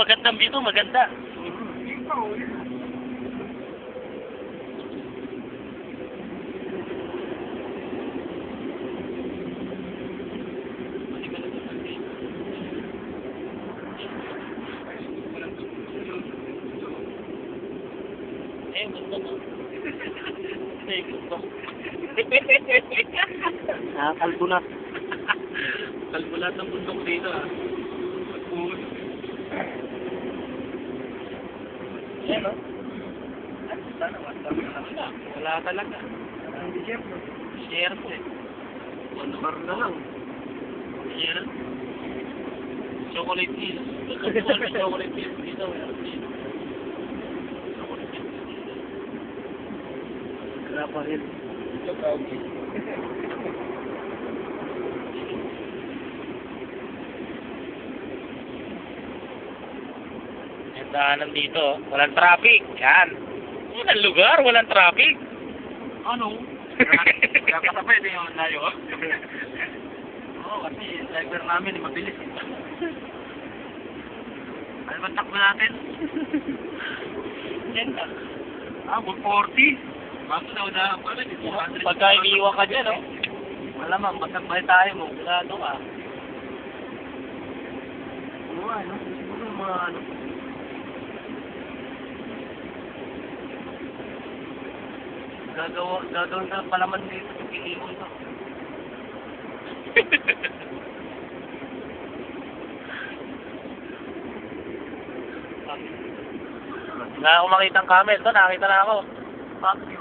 Magandang dito, maganda. Eh, gusto ko. Eh, gusto. Kalbulat. Kalbulat ng bundok dito, ah. Ayan, no? Wala talaga. Hindi chef, no? Share ko, eh. Bar na lang. Share. Chocolate hills. Chocolate hills dito, eh. Grapa Hill. Yung daanan dito, walang traffic. Yan. Yan ang lugar, walang traffic. Ano? Kaya kasapay din yung layo. Oo, kasi driver namin mabilis. Ano ba takbo natin? Yan ka. 140. Bago daw na, pagka iniiwan ka dyan, no? Malamang, magtagbay tayo mo. Sigurado ka. Oo, ano? Siguro yung mga ano. Gagawin ka palaman dito. Piliwan ka. Wala akong makitang camel. Ito, nakakita na ako. Fuck you.